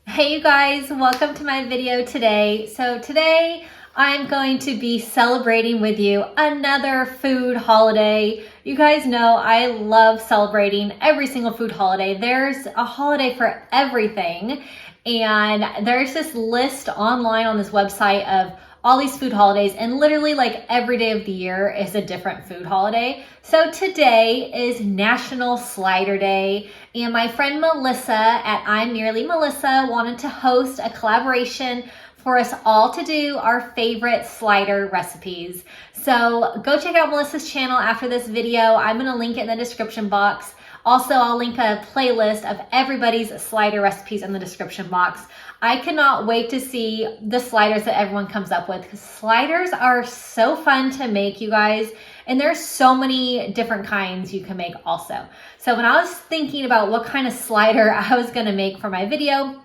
Hey you guys, welcome to my video today. So today I'm going to be celebrating with you another food holiday. You guys know I love celebrating every single food holiday. There's a holiday for everything, and there's this list online on this website of all these food holidays, and literally like every day of the year is a different food holiday. So today is National Slider Day, and my friend Melissa at I'm Merely Melissa wanted to host a collaboration for us all to do our favorite slider recipes. So go check out Melissa's channel after this video. I'm gonna link it in the description box. Also, I'll link a playlist of everybody's slider recipes in the description box. I cannot wait to see the sliders that everyone comes up with, because sliders are so fun to make, you guys. And there's so many different kinds you can make also. So when I was thinking about what kind of slider I was gonna make for my video,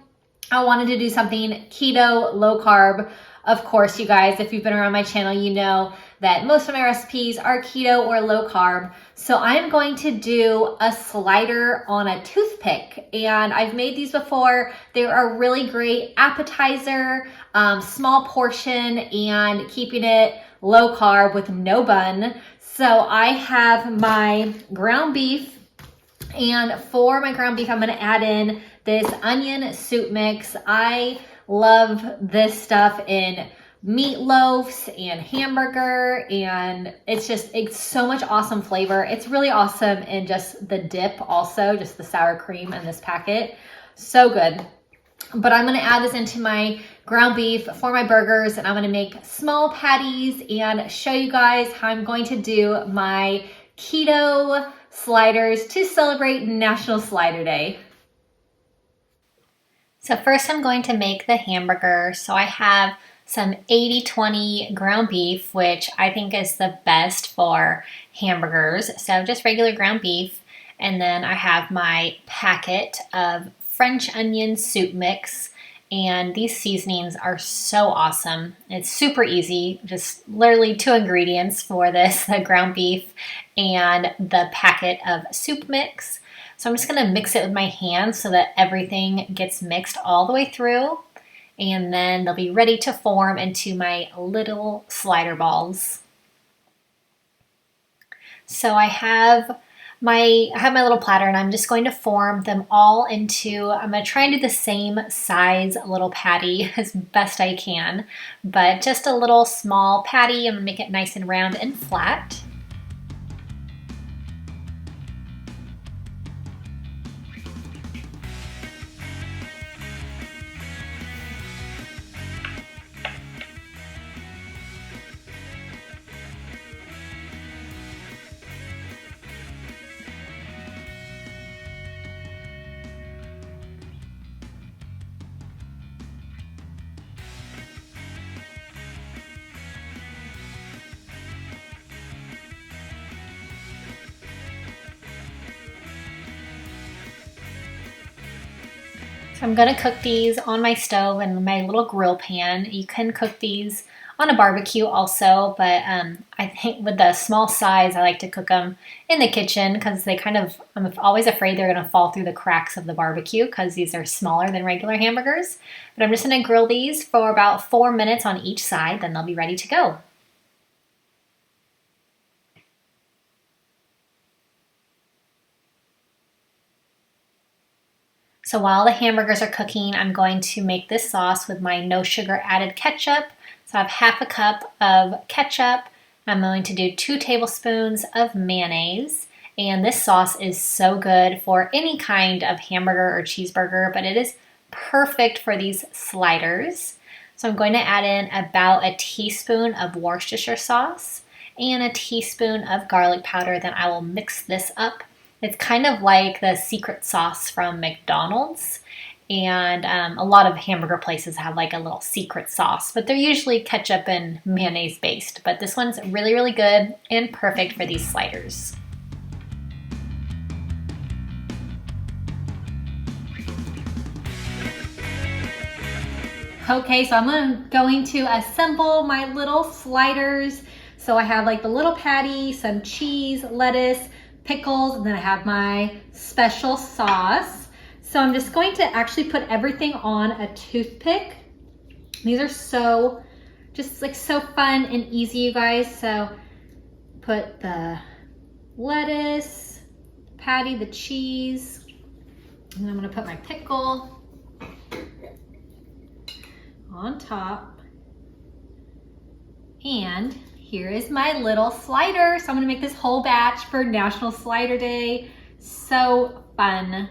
I wanted to do something keto, low carb. Of course, you guys, if you've been around my channel, you know that most of my recipes are keto or low carb. So I'm going to do a slider on a toothpick, and I've made these before. They are really great appetizer, small portion, and keeping it low carb with no bun. So I have my ground beef, and for my ground beef, I'm gonna add in this onion soup mix. I love this stuff in meatloafs and hamburger, and it's so much awesome flavor. It's really awesome in just the dip also, just the sour cream in this packet. So good. But I'm gonna add this into my ground beef for my burgers, and I'm gonna make small patties and show you guys how I'm going to do my keto sliders to celebrate National Slider Day. So first I'm going to make the hamburger. So I have some 80-20 ground beef, which I think is the best for hamburgers. So just regular ground beef. And then I have my packet of French onion soup mix. And these seasonings are so awesome. It's super easy, just literally 2 ingredients for this, the ground beef and the packet of soup mix. So I'm just gonna mix it with my hands so that everything gets mixed all the way through, and then they'll be ready to form into my little slider balls. So I have my little platter, and I'm just going to form them all into, I'm gonna try and do the same size little patty as best I can, but just a little small patty. I'm gonna make it nice and round and flat. So I'm gonna cook these on my stove in my little grill pan. You can cook these on a barbecue also, but I think with the small size, I like to cook them in the kitchen because I'm always afraid they're gonna fall through the cracks of the barbecue because these are smaller than regular hamburgers. But I'm just gonna grill these for about 4 minutes on each side, then they'll be ready to go. So while the hamburgers are cooking, I'm going to make this sauce with my no sugar added ketchup. So I have half a cup of ketchup. I'm going to do 2 tablespoons of mayonnaise. And this sauce is so good for any kind of hamburger or cheeseburger, but it is perfect for these sliders. So I'm going to add in about a teaspoon of Worcestershire sauce and a teaspoon of garlic powder. Then I will mix this up. It's kind of like the secret sauce from McDonald's, and a lot of hamburger places have like a little secret sauce, but they're usually ketchup and mayonnaise based. But this one's really, really good and perfect for these sliders. Okay, so I'm going to assemble my little sliders. So I have like the little patty, some cheese, lettuce, pickles, and then I have my special sauce. So I'm just going to actually put everything on a toothpick. These are so, just like so fun and easy, you guys. So put the lettuce, patty, the cheese, and I'm gonna put my pickle on top. And here is my little slider. So I'm gonna make this whole batch for National Slider Day. So fun.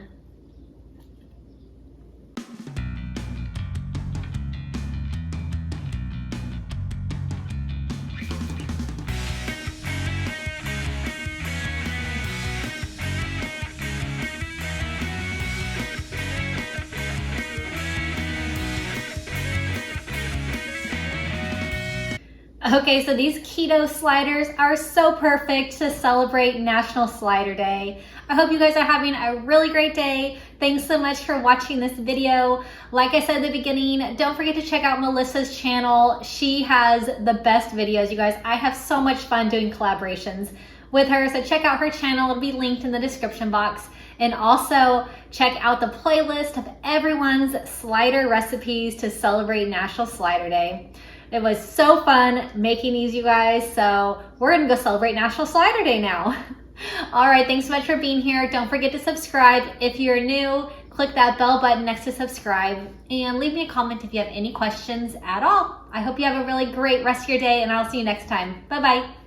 Okay, so these keto sliders are so perfect to celebrate National Slider Day. I hope you guys are having a really great day. Thanks so much for watching this video. Like I said at the beginning, don't forget to check out Melissa's channel. She has the best videos, you guys. I have so much fun doing collaborations with her, so check out her channel. It'll be linked in the description box. And also check out the playlist of everyone's slider recipes to celebrate National Slider Day. It was so fun making these, you guys. So we're gonna go celebrate National Slider Day now. All right, thanks so much for being here. Don't forget to subscribe. If you're new, click that bell button next to subscribe and leave me a comment if you have any questions at all. I hope you have a really great rest of your day and I'll see you next time. Bye-bye.